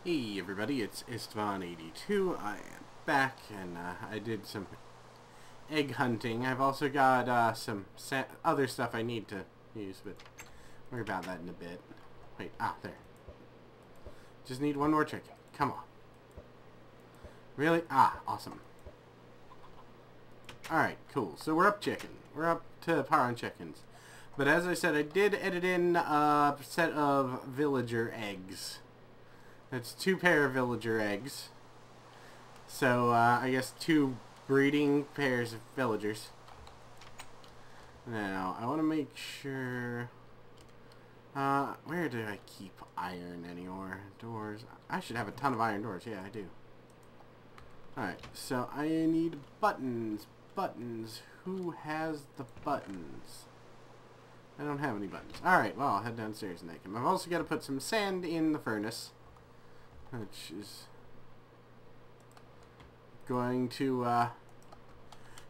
Hey everybody, it's Esteban82. I am back, and I did some egg hunting. I've also got some other stuff I need to use, but worry about that in a bit. Wait, there. Just need one more chicken. Come on. Really? Awesome. Alright, cool. So we're up chicken. We're up to par on chickens. But as I said, I did edit in a set of villager eggs. That's 2 pair of villager eggs. So, I guess 2 breeding pairs of villagers. Now, I want to make sure... where do I keep iron anymore? Doors. I should have a ton of iron doors. Yeah, I do. Alright, so I need buttons. Buttons. Who has the buttons? I don't have any buttons. Alright, well, I'll head downstairs and make them. I've also got to put some sand in the furnace, which is going to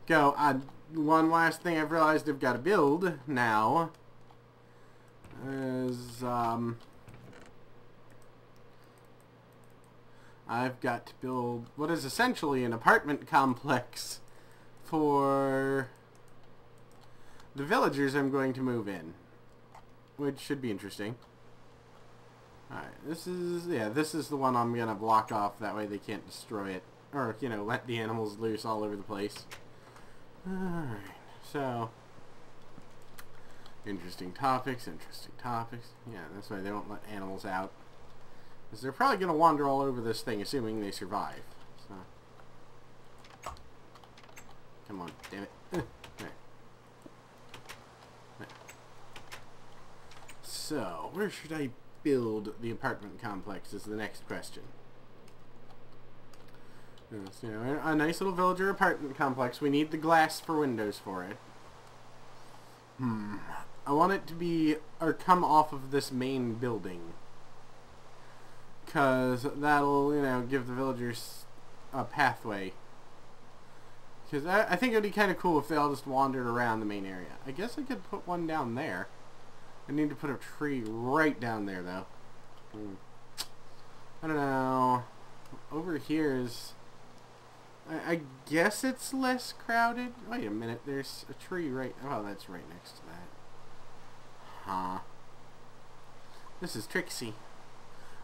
go. One last thing I've realized I've got to build now is I've got to build what is essentially an apartment complex for the villagers I'm going to move in, which should be interesting. Alright, this is the one I'm going to block off, that way they can't destroy it. Or, you know, let the animals loose all over the place. Alright, so... Interesting topics. Yeah, that's why they don't let animals out. Because they're probably going to wander all over this thing, assuming they survive. So. Come on, damn it. There. So, where should I build the apartment complex is the next question. Yes, you know, a nice little villager apartment complex. We need the glass for windows for it. I want it to be, or come off of this main building. Because that'll, you know, give the villagers a pathway. Because I think it would be kind of cool if they all just wandered around the main area. I guess I could put one down there. I need to put a tree right down there, though. I don't know. Over here is... I guess it's less crowded. Wait a minute. There's a tree right... Oh, that's right next to that. Huh. This is tricksy.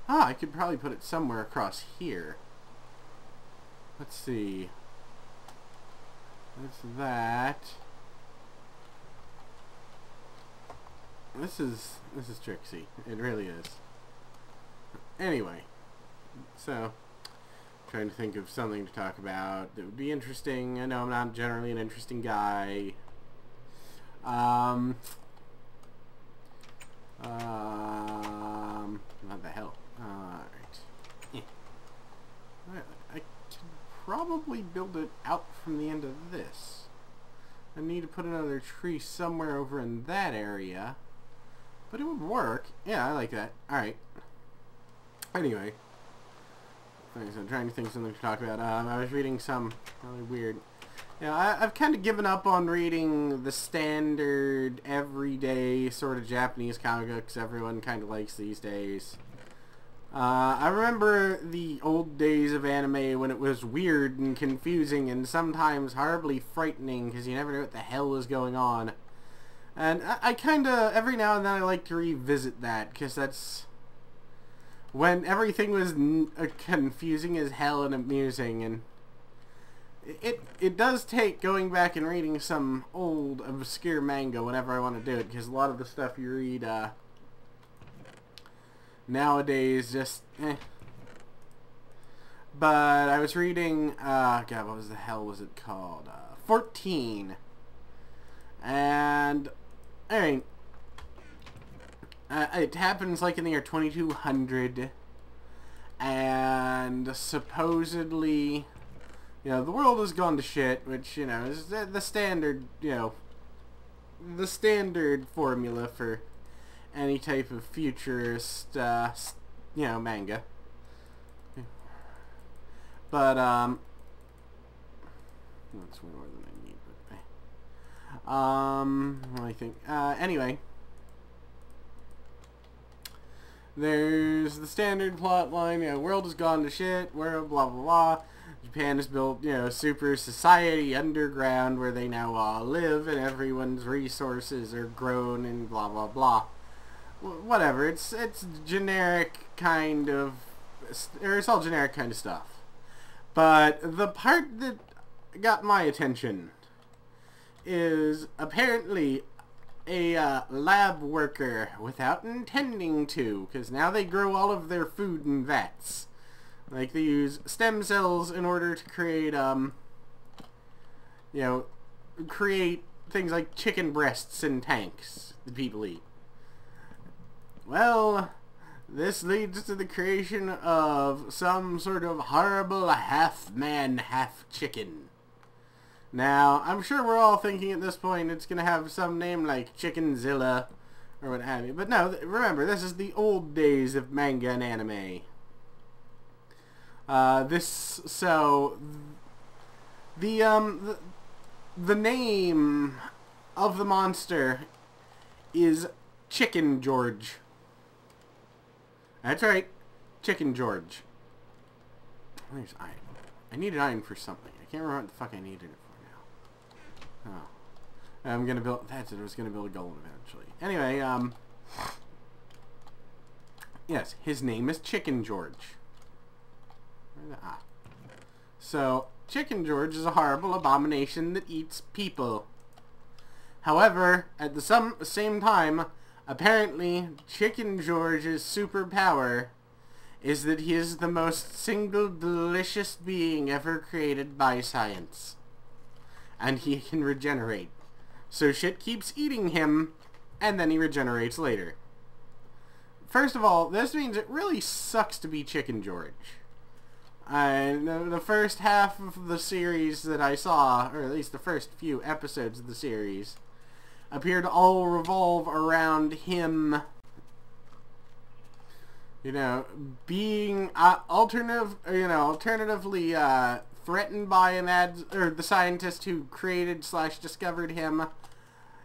I could probably put it somewhere across here. Let's see. That's that. This is tricksy. It really is. Anyway, so trying to think of something to talk about that would be interesting. I know I'm not generally an interesting guy. What the hell? Alright. I can probably build it out from the end of this. I need to put another tree somewhere over in that area. But it would work. Yeah, I like that. Alright. Anyway. So I'm trying to think of something to talk about. I was reading some really weird... I've kind of given up on reading the standard, everyday sort of Japanese comic books everyone kind of likes these days. I remember the old days of anime when it was weird and confusing and sometimes horribly frightening because you never knew what the hell was going on. And I kind of, every now and then I like to revisit that, because that's when everything was confusing as hell and amusing, and it does take going back and reading some old, obscure manga whenever I want to do it, because a lot of the stuff you read nowadays just, But I was reading, God, what the hell was it called? 14. And... I mean, it happens like in the year 2200, and supposedly, you know, the world has gone to shit, which, you know, is the standard, you know, the standard formula for any type of futurist, you know, manga. But, that's way more than I need, but, I think, anyway, there's the standard plot line, world has gone to shit, world, blah, blah, blah. Japan has built, super society underground where they now all live and everyone's resources are grown and blah, blah, blah. Whatever, it's generic kind of, or it's all generic kind of stuff. But the part that got my attention is apparently a lab worker without intending to, because now they grow all of their food in vats. Like, they use stem cells in order to create, create things like chicken breasts in tanks that people eat. Well, this leads to the creation of some sort of horrible half-man, half-chicken. Now, I'm sure we're all thinking at this point it's going to have some name like Chickenzilla or what have you. But no, remember, this is the old days of manga and anime. The name of the monster is Chicken George. That's right, Chicken George. There's iron. I need an iron for something. I can't remember what the fuck I needed it for now. Oh. I'm gonna build, that's it, I was gonna build a golem eventually. Anyway, yes, his name is Chicken George. So, Chicken George is a horrible abomination that eats people. However, at the same time, apparently, Chicken George's superpower is that he is the most single delicious being ever created by science. And he can regenerate. So shit keeps eating him, and then he regenerates later. First of all, this means it really sucks to be Chicken George. The first half of the series that I saw, or at least the first few episodes of the series, appear to all revolve around him, being alternatively threatened by the scientist who created / discovered him,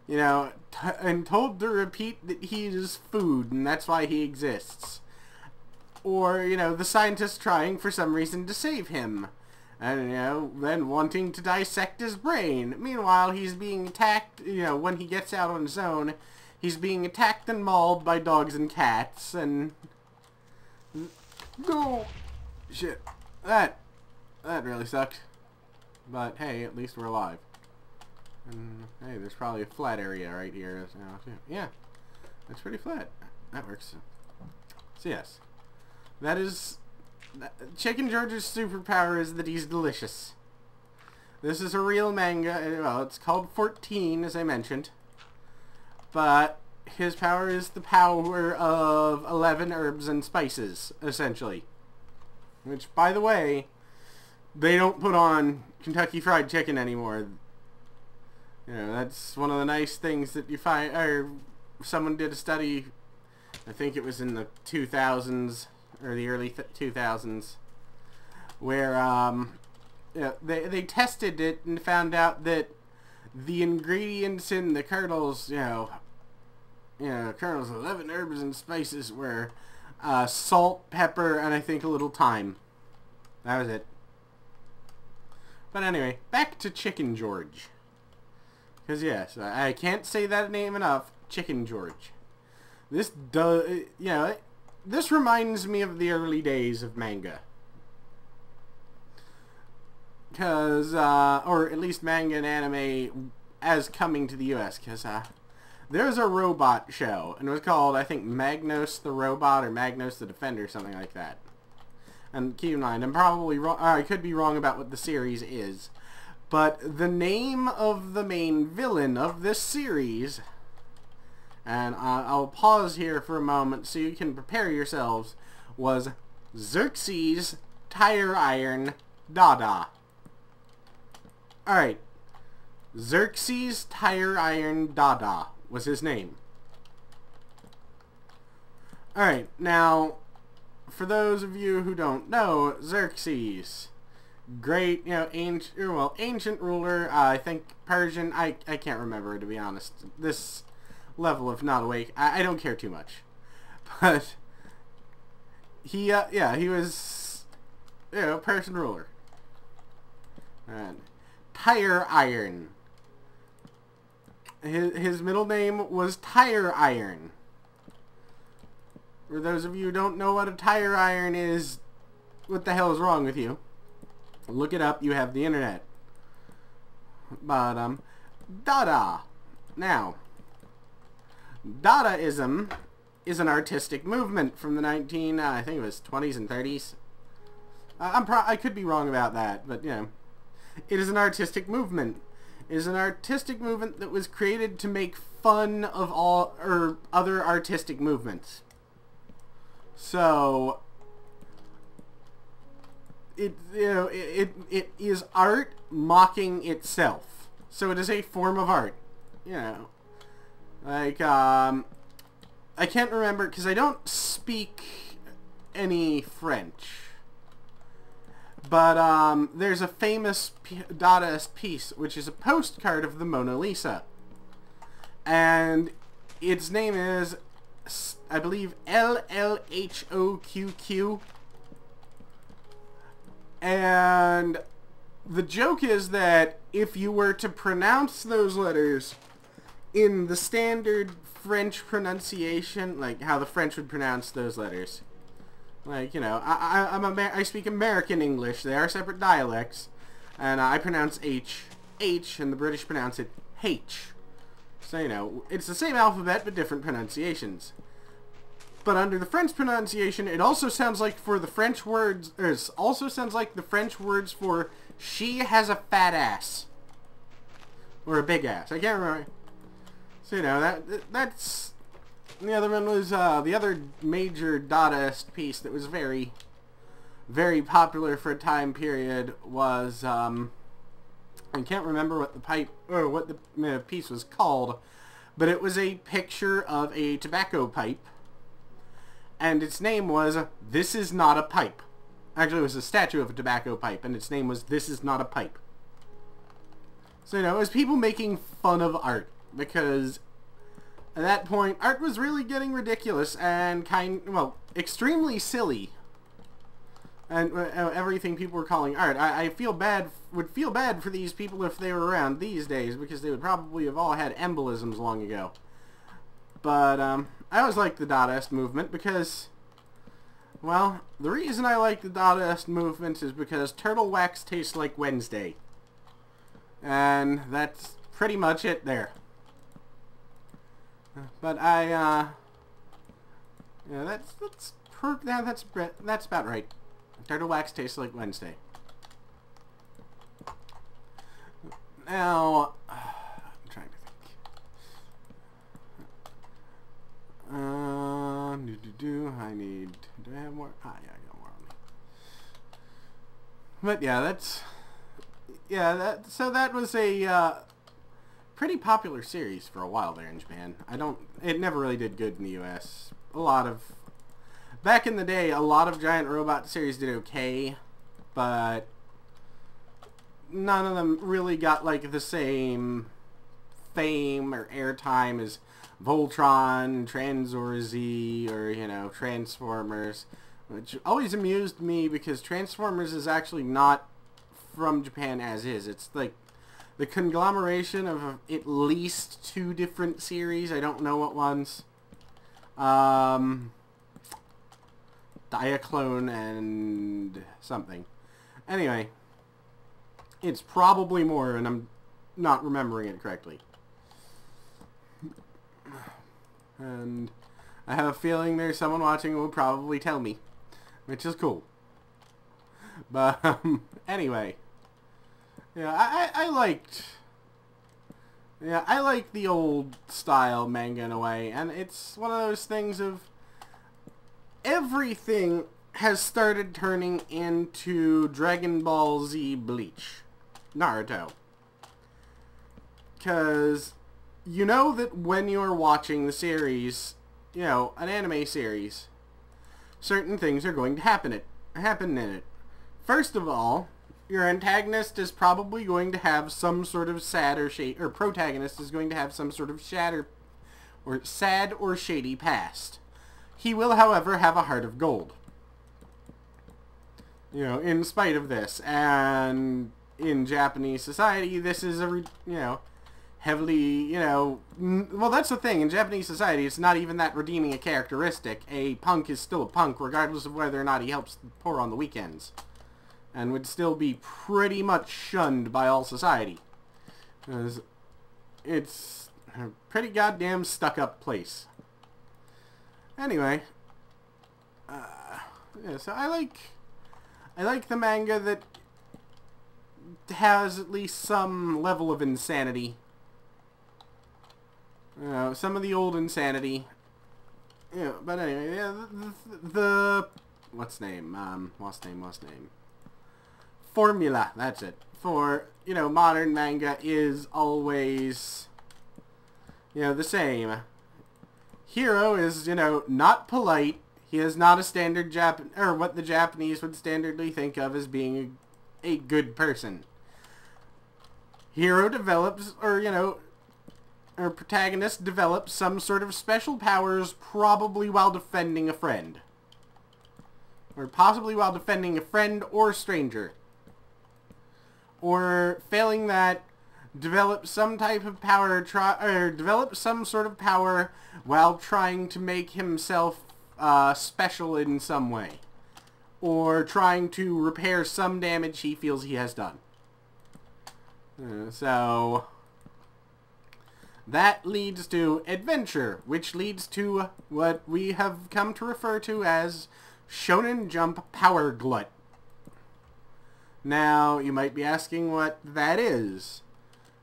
and told to repeat that he is food and that's why he exists. Or, the scientist trying for some reason to save him. And, then wanting to dissect his brain. Meanwhile, he's being attacked, when he gets out on his own, he's being attacked and mauled by dogs and cats, and... No! Shit. That really sucked. But, hey, at least we're alive. And, hey, there's probably a flat area right here now, too. Yeah. That's pretty flat. That works. So, yes. That is... Chicken George's superpower is that he's delicious. This is a real manga. Well, it's called 14, as I mentioned. But his power is the power of 11 herbs and spices, essentially. Which, by the way, they don't put on Kentucky Fried Chicken anymore. That's one of the nice things that you find... Or someone did a study, I think it was in the 2000s, or the early 2000s, where they tested it and found out that the ingredients in the kernels, kernels, 11 herbs and spices were salt, pepper, and I think a little thyme. That was it. But anyway, back to Chicken George. Because yes, I can't say that name enough, Chicken George. This this reminds me of the early days of manga. Because, or at least manga and anime as coming to the US. Because, there's a robot show. And it was called, I think, Magnos the Robot or Magnos the Defender, something like that. And keep in mind, I'm probably wrong, I could be wrong about what the series is. But the name of the main villain of this series... And I'll pause here for a moment so you can prepare yourselves, was Xerxes Tire Iron Dada. Alright. Xerxes Tire Iron Dada was his name. Alright, now, for those of you who don't know, Xerxes, great, ancient ruler, I think Persian, I can't remember, to be honest. This level of not awake, I don't care too much. But, Yeah, he was, you know, Persian ruler. And Tire Iron. His middle name was Tire Iron. For those of you who don't know what a tire iron is, what the hell is wrong with you? Look it up, you have the internet. But, Dada. Now, Dadaism is an artistic movement from the I think it was 20s and 30s. I could be wrong about that, but, you know. It is an artistic movement. It is an artistic movement that was created to make fun of all, or other artistic movements. So, it is art mocking itself. So it is a form of art. You know, like, I can't remember, because I don't speak any French. But, there's a famous Dadaist piece, which is a postcard of the Mona Lisa. And its name is, I believe, LLHOQQ. And the joke is that if you were to pronounce those letters in the standard French pronunciation, like how the French would pronounce those letters, like, you know, I speak American English. They are separate dialects, and I pronounce H, and the British pronounce it H. So, you know, it's the same alphabet, but different pronunciations. But under the French pronunciation, it also sounds like for the French words, it also sounds like the French words for she has a fat ass. Or a big ass. I can't remember. So, you know, that's... The other one was, the other major Dadaist piece that was very, very popular for a time period was, I can't remember what the what the piece was called, but it was a picture of a tobacco pipe, and its name was, This Is Not a Pipe. Actually, it was a statue of a tobacco pipe, and its name was This Is Not a Pipe. So, you know, it was people making fun of art, because at that point, art was really getting ridiculous and extremely silly. And everything people were calling art. I would feel bad for these people if they were around these days, because they would probably have all had embolisms long ago. But, I always liked the Dadaist movement because, well, the reason I like the Dadaist movement is because turtle wax tastes like Wednesday. And that's pretty much it there. But yeah, that's about right. Turtle wax tastes like Wednesday. Now, I'm trying to think. Do I have more? Ah, yeah, I got more on me. But yeah, so that was a pretty popular series for a while there in Japan. It never really did good in the US. Back in the day, a lot of giant robot series did okay, but none of them really got, like, the same fame or airtime as Voltron, Tranzor Z, or, you know, Transformers, which always amused me because Transformers is actually not from Japan as is. It's, like, the conglomeration of at least 2 different series. I don't know what ones. Diaclone and something. Anyway, it's probably more, and I'm not remembering it correctly. And I have a feeling there's someone watching who will probably tell me, which is cool. But, anyway. Yeah, I liked the old style manga in a way, and it's one of those things of everything has started turning into Dragon Ball Z Bleach, Naruto. Because you know that when you're watching the series, you know, an anime series, certain things are going to happen in it. First of all, your antagonist is probably going to have some sort of protagonist is going to have some sort of sad or shady past. He will, however, have a heart of gold. You know, in spite of this. And in Japanese society, this is a, heavily, well, that's the thing. In Japanese society, it's not even that redeeming a characteristic. A punk is still a punk, regardless of whether or not he helps the poor on the weekends. And would still be pretty much shunned by all society. Because it's a pretty goddamn stuck-up place. Anyway, yeah, so I like the manga that has at least some level of insanity. Some of the old insanity. Yeah, but anyway, yeah, the what's name? Formula, that's it. For, modern manga is always, the same. Hero is, not polite. He is not a standard or what the Japanese would standardly think of as being a good person. Hero develops, or protagonist develops some sort of special powers, probably while defending a friend. Or possibly while defending a friend or stranger. Or failing that, develop some type of power, develop some sort of power while trying to make himself special in some way. Or trying to repair some damage he feels he has done. So that leads to adventure, which leads to what we have come to refer to as Shonen Jump Power Glut. Now, you might be asking what that is.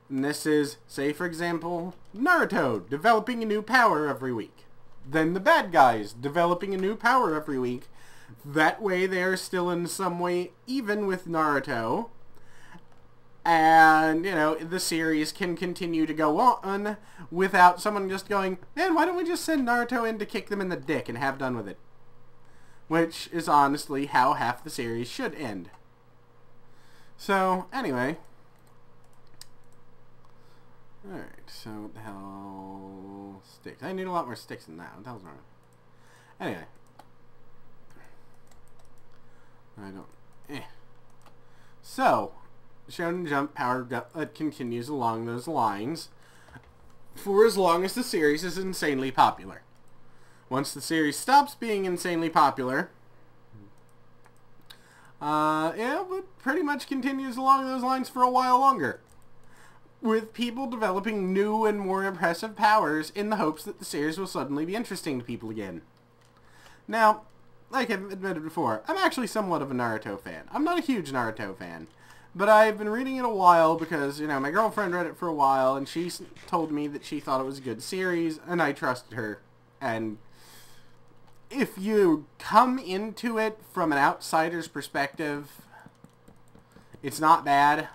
And this is, say for example, Naruto developing a new power every week. Then the bad guys developing a new power every week. That way they are still in some way even with Naruto. And, the series can continue to go on without someone just going, man, why don't we just send Naruto in to kick them in the dick and have done with it? Which is honestly how half the series should end. So, anyway. Alright, so what the hell... Sticks. I need a lot more sticks than that. What the hell's wrong? Anyway. I don't... So, Shonen Jump Power Glut continues along those lines for as long as the series is insanely popular. Once the series stops being insanely popular... it pretty much continues along those lines for a while longer. With people developing new and more impressive powers in the hopes that the series will suddenly be interesting to people again. Now, like I've admitted before, I'm actually somewhat of a Naruto fan. I'm not a huge Naruto fan, but I've been reading it a while because, my girlfriend read it for a while and she told me that she thought it was a good series and I trusted her. And if you come into it from an outsider's perspective, it's not bad.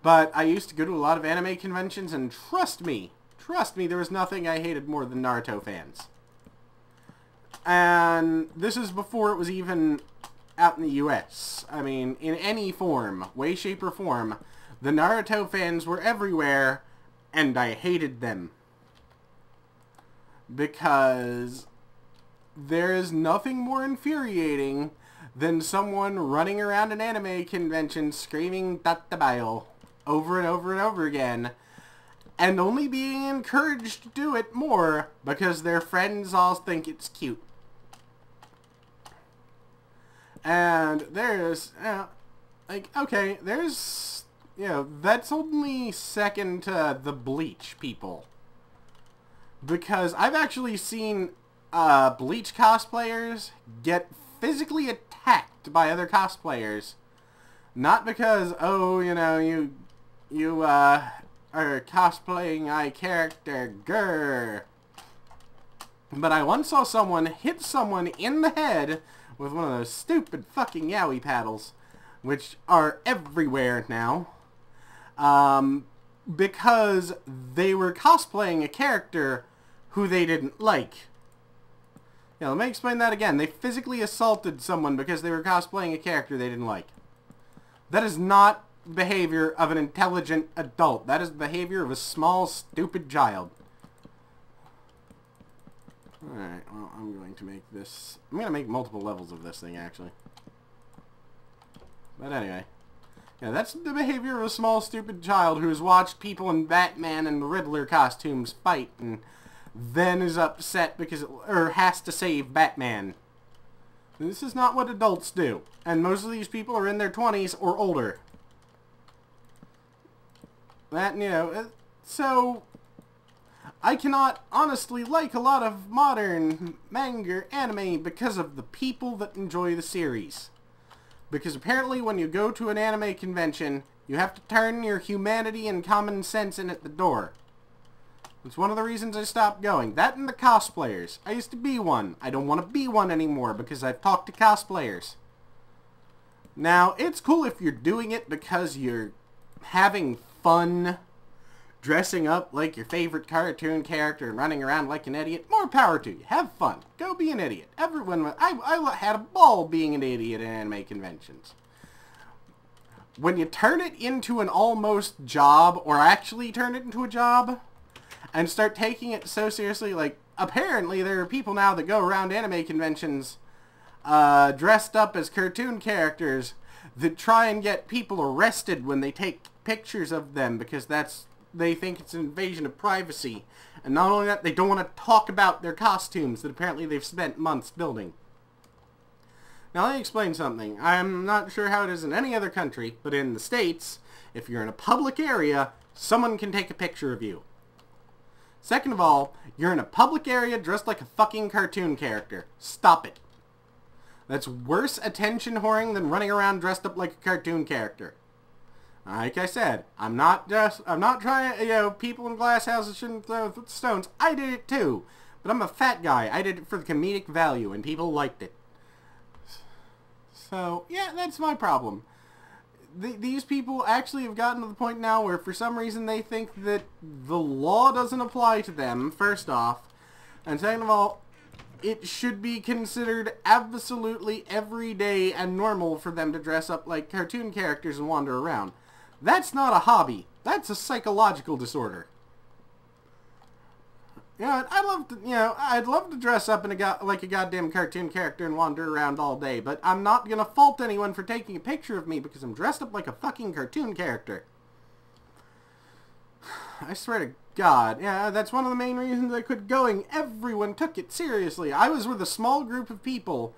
But I used to go to a lot of anime conventions, and trust me, there was nothing I hated more than Naruto fans. And this is before it was even out in the US. I mean, in any form, way, shape, or form, the Naruto fans were everywhere, and I hated them. Because there is nothing more infuriating than someone running around an anime convention screaming "Tatabayo" over and over and over again, and only being encouraged to do it more because their friends all think it's cute. And there's, okay, there's, that's only second to the Bleach people. Because I've actually seen Bleach cosplayers get physically attacked by other cosplayers. Not because, oh, you are cosplaying a character, grr. But I once saw someone hit someone in the head with one of those stupid fucking yaoi paddles, which are everywhere now, because they were cosplaying a character who they didn't like. Let me explain that again. They physically assaulted someone because they were cosplaying a character they didn't like. That is not behavior of an intelligent adult. That is the behavior of a small, stupid child. Alright, well, I'm going to make this... I'm going to make multiple levels of this thing, actually. But anyway. Yeah, that's the behavior of a small, stupid child who has watched people in Batman and the Riddler costumes fight and then is upset because or has to save Batman. This is not what adults do. And most of these people are in their 20s or older. That, you know, so I cannot honestly like a lot of modern manga anime because of the people that enjoy the series. Because apparently when you go to an anime convention, you have to turn your humanity and common sense in at the door. It's one of the reasons I stopped going. That and the cosplayers. I used to be one. I don't want to be one anymore because I've talked to cosplayers. Now, it's cool if you're doing it because you're having fun dressing up like your favorite cartoon character and running around like an idiot. More power to you. Have fun. Go be an idiot. Everyone, I had a ball being an idiot at anime conventions. When you turn it into an almost job, or actually turn it into a job, and start taking it so seriously, like, apparently there are people now that go around anime conventions dressed up as cartoon characters that try and get people arrested when they take pictures of them because they think it's an invasion of privacy. And not only that, they don't want to talk about their costumes that apparently they've spent months building. Now let me explain something. I'm not sure how it is in any other country, but in the States, if you're in a public area, someone can take a picture of you. Second of all, you're in a public area dressed like a fucking cartoon character. Stop it. That's worse attention whoring than running around dressed up like a cartoon character. Like I said, I'm not trying, you know, people in glass houses shouldn't throw stones. I did it too. But I'm a fat guy. I did it for the comedic value and people liked it. So, yeah, that's my problem. These people actually have gotten to the point now where for some reason they think that the law doesn't apply to them, first off. And second of all, it should be considered absolutely everyday and normal for them to dress up like cartoon characters and wander around. That's not a hobby. That's a psychological disorder. Yeah, I'd love to dress up in like a goddamn cartoon character and wander around all day, but I'm not gonna fault anyone for taking a picture of me because I'm dressed up like a fucking cartoon character. I swear to God, yeah, that's one of the main reasons I quit going. Everyone took it seriously. I was with a small group of people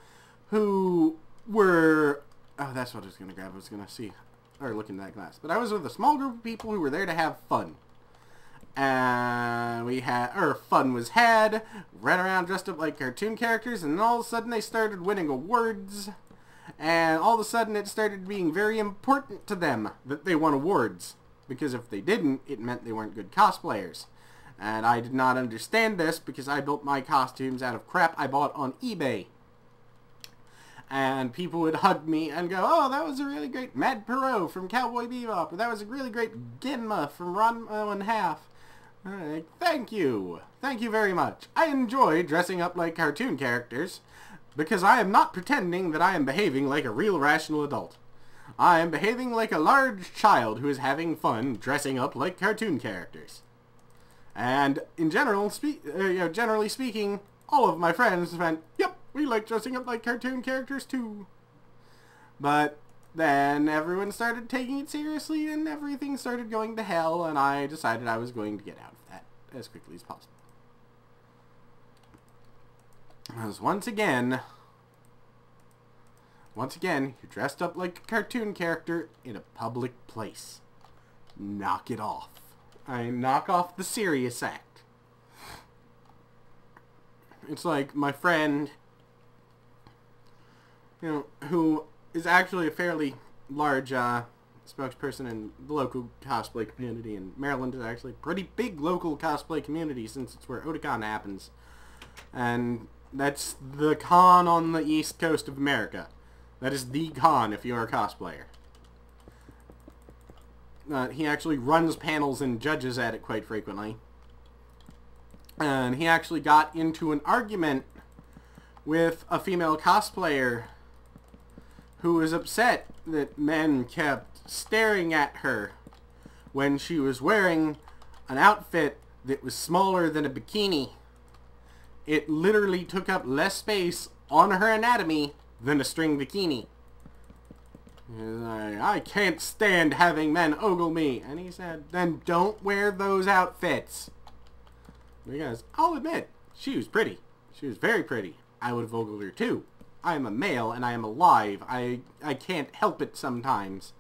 who were... Oh, that's what I was gonna grab. I was gonna see, or look in that glass. But I was with a small group of people who were there to have fun. And fun was had, ran around dressed up like cartoon characters, and then all of a sudden they started winning awards, and all of a sudden it started being very important to them that they won awards, because if they didn't, it meant they weren't good cosplayers. And I did not understand this because I built my costumes out of crap I bought on eBay. And people would hug me and go, oh, that was a really great Mad Perot from Cowboy Bebop, or that was a really great Genma from Ranma and Half. Thank you. Thank you very much. I enjoy dressing up like cartoon characters because I am not pretending that I am behaving like a real rational adult. I am behaving like a large child who is having fun dressing up like cartoon characters. And in general, generally speaking, all of my friends went, yep, we like dressing up like cartoon characters too. But then everyone started taking it seriously and everything started going to hell, and I decided I was going to get out of that as quickly as possible. Because once again, you're dressed up like a cartoon character in a public place. Knock it off. Knock off the serious act. It's like my friend, who is actually a fairly large spokesperson in the local cosplay community, and Maryland is actually a pretty big local cosplay community since it's where Otakon happens. And that's the con on the east coast of America. That is the con if you're a cosplayer. He actually runs panels and judges at it quite frequently. And he actually got into an argument with a female cosplayer who was upset that men kept staring at her when she was wearing an outfit that was smaller than a bikini. It literally took up less space on her anatomy than a string bikini. He's like, I can't stand having men ogle me. And he said, then don't wear those outfits. Because I'll admit, she was pretty. She was very pretty. I would have ogled her too. I am a male and I am alive. I can't help it sometimes.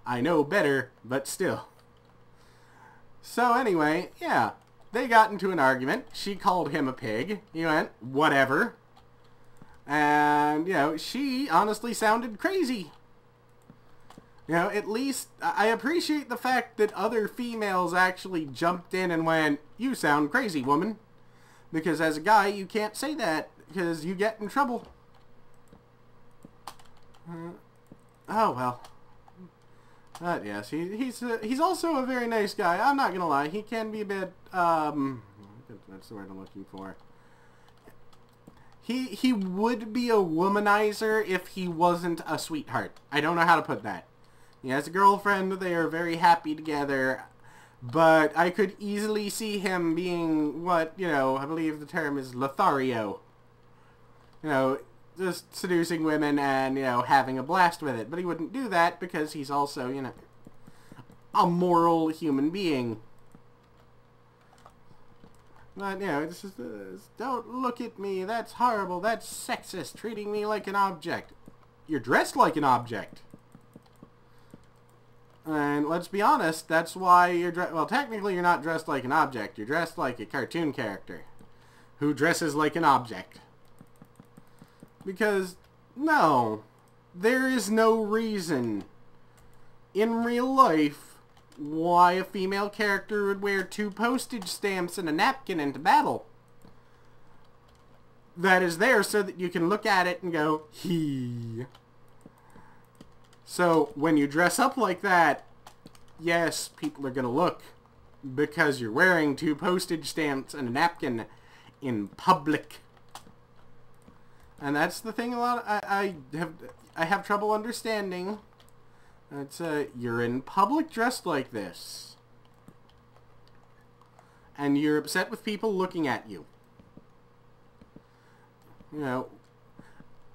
I know better, but still. So anyway, yeah. They got into an argument. She called him a pig. He went, whatever. And, you know, she honestly sounded crazy. You know, at least I appreciate the fact that other females actually jumped in and went, you sound crazy, woman. Because as a guy, you can't say that because you get in trouble. Oh, well. But yes, he's also a very nice guy. I'm not gonna lie. He can be a bit, that's the word I'm looking for. He would be a womanizer if he wasn't a sweetheart. I don't know how to put that. He has a girlfriend. They are very happy together. But I could easily see him being what, you know, I believe the term is Lothario. You know, just seducing women and, you know, having a blast with it. But he wouldn't do that because he's also, you know, a moral human being. But, you know, this is, don't look at me, that's horrible, that's sexist, treating me like an object. You're dressed like an object. And let's be honest, that's why you're well, technically you're not dressed like an object, you're dressed like a cartoon character who dresses like an object. Because, no, there is no reason in real life why a female character would wear 2 postage stamps and a napkin into battle. That is there so that you can look at it and go, hee. So, when you dress up like that, yes, people are going to look because you're wearing 2 postage stamps and a napkin in public. And that's the thing I have trouble understanding. It's, you're in public dressed like this. And you're upset with people looking at you. You know,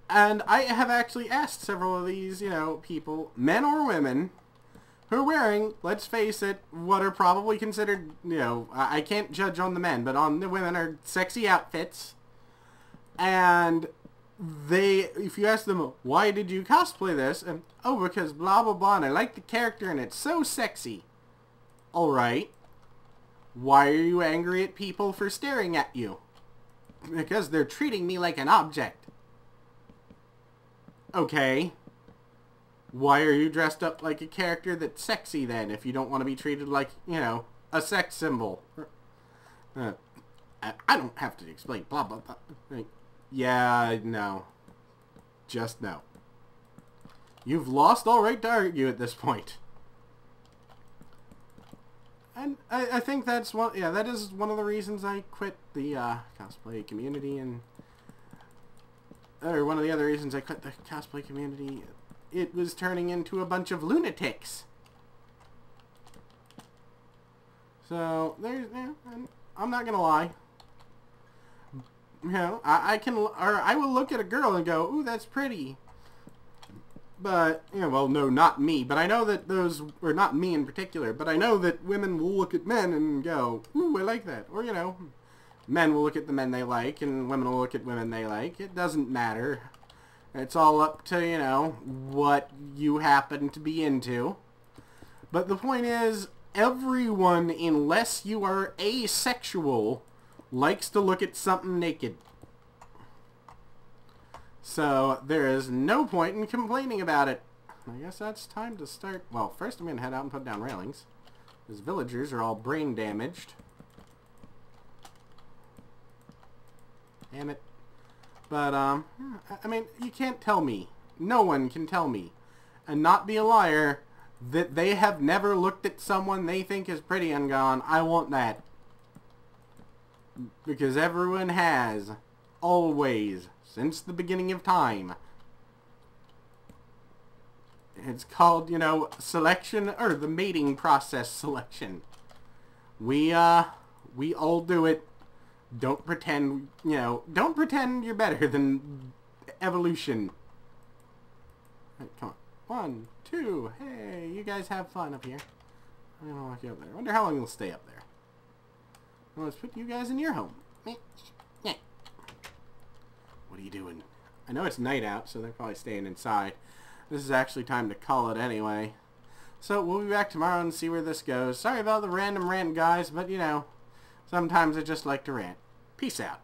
and I have actually asked several of these, you know, people, men or women, who are wearing, let's face it, what are probably considered, you know, I can't judge on the men, but on the women are sexy outfits. And they, if you ask them, why did you cosplay this? And, oh, because blah, blah, blah, and I like the character and it's so sexy. Alright. Why are you angry at people for staring at you? Because they're treating me like an object. Okay. Why are you dressed up like a character that's sexy then, if you don't want to be treated like, you know, a sex symbol? I don't have to explain, blah, blah, blah. Yeah, no. Just no. You've lost all right to argue at this point. And I think that's one, yeah, that is one of the reasons I quit the cosplay community, and or one of the other reasons I quit the cosplay community. It was turning into a bunch of lunatics. So there's, yeah, I'm not gonna lie. You know, I can, or I will look at a girl and go, ooh, that's pretty. But, you know, well, no, not me. But I know that those, or not me in particular, but I know that women will look at men and go, ooh, I like that. Or, you know, men will look at the men they like, and women will look at women they like. It doesn't matter. It's all up to, you know, what you happen to be into. But the point is, everyone, unless you are asexual, likes to look at something naked. So, there is no point in complaining about it. I guess that's time to start. Well, first I'm going to head out and put down railings. These villagers are all brain damaged. Damn it. But, I mean, you can't tell me. No one can tell me. And not be a liar that they have never looked at someone they think is pretty and gone, I want that. Because everyone has. Always. Since the beginning of time. It's called, you know, selection, or the mating process selection. We all do it. Don't pretend, you know, don't pretend you're better than evolution. Right, come on. 1, 2. Hey, you guys have fun up here. I'm gonna walk you up there. I wonder how long you'll stay up there. Well, let's put you guys in your home. What are you doing? I know it's night out, so they're probably staying inside. This is actually time to call it anyway. So we'll be back tomorrow and see where this goes. Sorry about the random rant, guys, but you know, sometimes I just like to rant. Peace out.